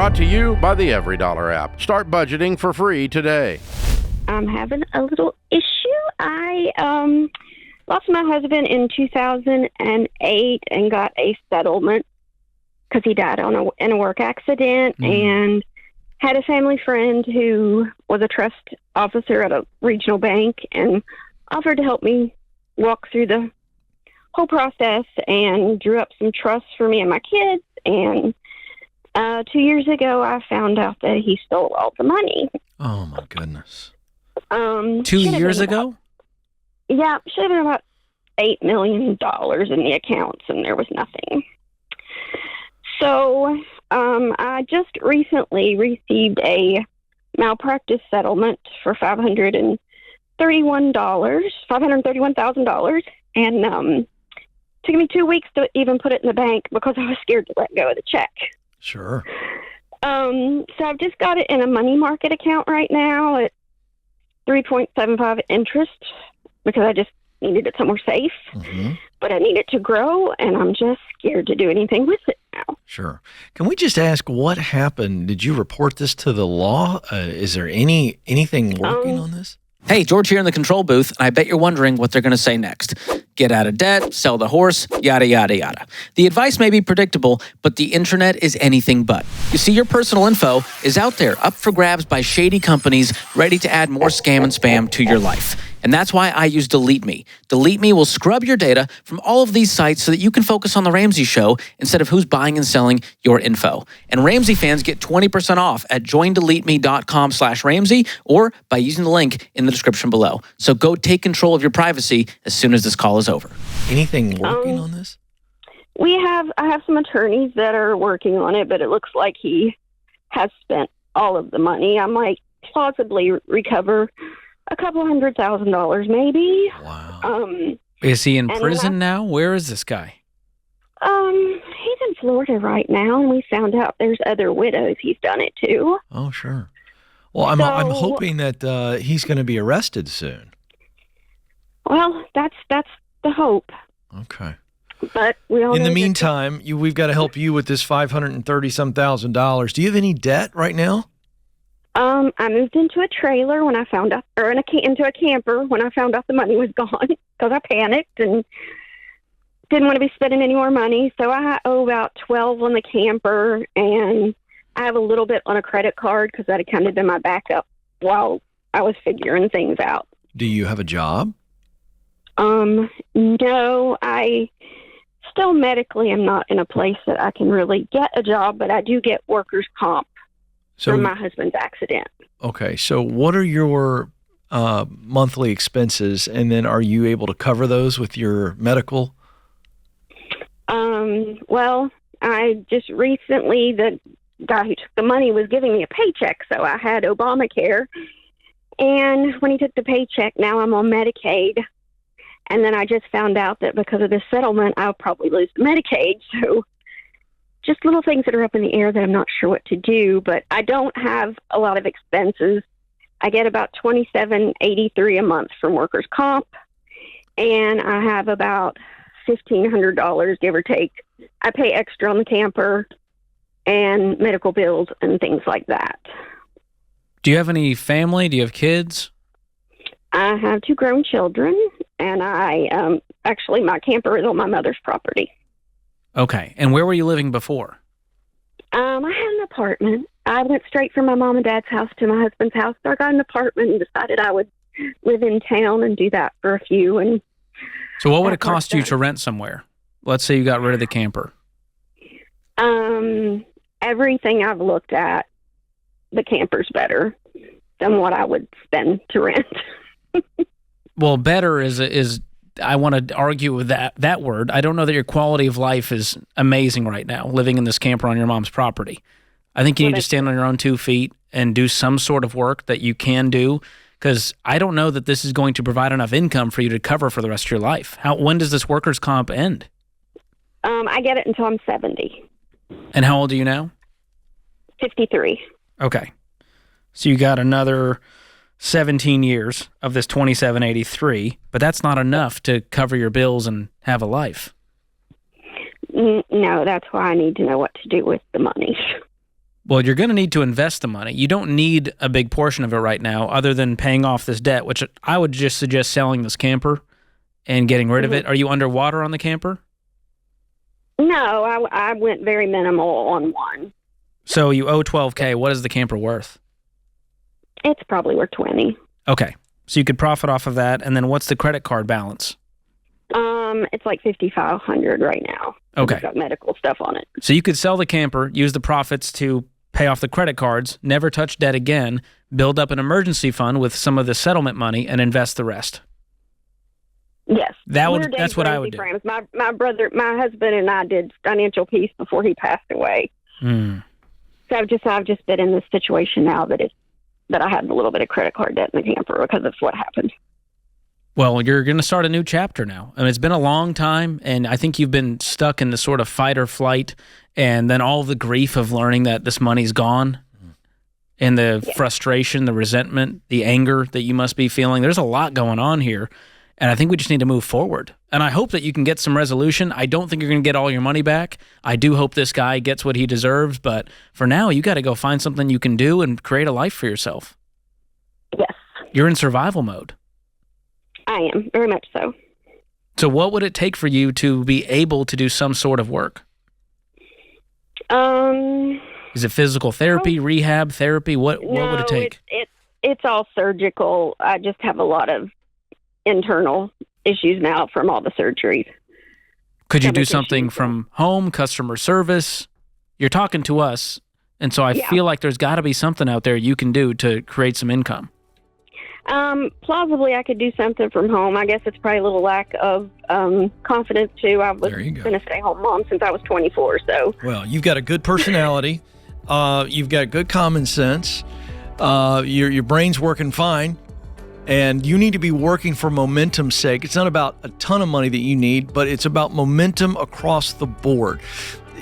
Brought to you by the Every Dollar app. Start budgeting for free today. I'm having a little issue. I lost my husband in 2008 and got a settlement because he died in a work accident, and had a family friend who was a trust officer at a regional bank and offered to help me walk through the whole process, and drew up some trusts for me and my kids. And 2 years ago, I found out that he stole all the money. Oh, my goodness. 2 years ago? Yeah, should have been about $8 million in the accounts, and there was nothing. So I just recently received a malpractice settlement for $531,000, and took me 2 weeks to even put it in the bank because I was scared to let go of the check. Sure. So I've just got it in a money market account right now at 3.75 interest because I just needed it somewhere safe. But I need it to grow, and I'm just scared to do anything with it now. Sure. Can we just ask what happened? Did you report this to the law? Is there anything working on this? Hey, George here in the control booth, and I bet you're wondering what they're going to say next. Get out of debt, sell the horse, yada, yada, yada. The advice may be predictable, but the internet is anything but. You see, your personal info is out there, up for grabs by shady companies ready to add more scam and spam to your life. And that's why I use Delete Me. Delete Me will scrub your data from all of these sites so that you can focus on The Ramsey Show instead of who's buying and selling your info. And Ramsey fans get 20% off at joindeleteme.com/Ramsey or by using the link in the description below. So go take control of your privacy as soon as this call is over. Anything working on this? I have some attorneys that are working on it, but it looks like he has spent all of the money. I might plausibly recover a couple $100,000 maybe. Wow. Is he in prison now? Where is this guy? He's in Florida right now, and we found out there's other widows he's done it to. Oh, sure. Well, I'm hoping that he's going to be arrested soon. Well, that's the hope. Okay. But we all in the know meantime, we've got to help you with this $530-some-thousand. Do you have any debt right now? I moved into a trailer when I found out, or into a camper when I found out the money was gone because I panicked and didn't want to be spending any more money. So I owe about $12 on the camper, and I have a little bit on a credit card because that had kind of been my backup while I was figuring things out. Do you have a job? No, I still medically am not in a place that I can really get a job, but I do get workers' comp from my husband's accident. Okay, so what are your monthly expenses, and then are you able to cover those with your medical? Well, I just recently, the guy who took the money was giving me a paycheck, so I had Obamacare, and when he took the paycheck, now I'm on Medicaid, and then I just found out that because of this settlement, I'll probably lose the Medicaid, so just little things that are up in the air that I'm not sure what to do, but I don't have a lot of expenses. I get about $27.83 a month from workers' comp, and I have about $1,500, give or take. I pay extra on the camper and medical bills and things like that. Do you have any family? Do you have kids? I have 2 grown children, and actually my camper is on my mother's property. Okay. And where were you living before? I had an apartment. I went straight from my mom and dad's house to my husband's house. So I got an apartment and decided I would live in town and do that for a few. And so what would it cost you to rent somewhere? Let's say you got rid of the camper. Everything I've looked at, the camper's better than what I would spend to rent. Well, better is I want to argue with that word. I don't know that your quality of life is amazing right now, living in this camper on your mom's property. I think you need to stand on your own 2 feet and do some sort of work that you can do, because I don't know that this is going to provide enough income for you to cover for the rest of your life. When does this workers' comp end? I get it until I'm 70. And how old are you now? 53. Okay. So you got another 17 years of this 2783, but that's not enough to cover your bills and have a life. No, that's why I need to know what to do with the money. Well, you're going to need to invest the money. You don't need a big portion of it right now other than paying off this debt, which I would just suggest selling this camper and getting rid of it. Are you underwater on the camper? No, I went very minimal on one. So you owe $12K. What is the camper worth? It's probably worth 20. Okay. So you could profit off of that. And then what's the credit card balance? It's like $5,500 right now. Okay. It's got medical stuff on it. So you could sell the camper, use the profits to pay off the credit cards, never touch debt again, build up an emergency fund with some of the settlement money, and invest the rest. Yes. That's what I would do. Friends. My husband and I did financial peace before he passed away. Mm. So I've just been in this situation now that I had a little bit of credit card debt in the camper because of what happened. Well, you're going to start a new chapter now. I mean, it's been a long time, and I think you've been stuck in the sort of fight or flight, and then all the grief of learning that this money's gone, and the frustration, the resentment, the anger that you must be feeling. There's a lot going on here, and I think we just need to move forward. And I hope that you can get some resolution. I don't think you're going to get all your money back. I do hope this guy gets what he deserves, but for now, you got to go find something you can do and create a life for yourself. Yes. You're in survival mode. I am, very much so. So what would it take for you to be able to do some sort of work? Is it physical therapy, rehab, therapy? What would it take? It's all surgical. I just have a lot of internal issues now from all the surgeries. Could you do something from home, customer service? You're talking to us, and so I feel like there's got to be something out there you can do to create some income. Plausibly, I could do something from home. I guess it's probably a little lack of confidence, too. I was been a stay-home mom since I was 24, so. Well, you've got a good personality. You've got good common sense. Your brain's working fine. And you need to be working for momentum's sake. It's not about a ton of money that you need, but it's about momentum across the board.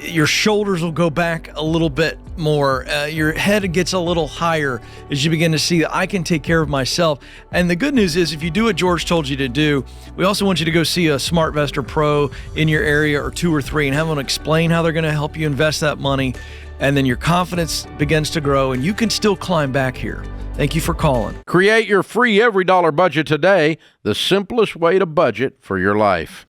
Your shoulders will go back a little bit more. Your head gets a little higher as you begin to see that I can take care of myself. And the good news is if you do what George told you to do, we also want you to go see a SmartVestor Pro in your area or 2 or 3 and have them explain how they're going to help you invest that money. And then your confidence begins to grow and you can still climb back here. Thank you for calling. Create your free every dollar budget today, the simplest way to budget for your life.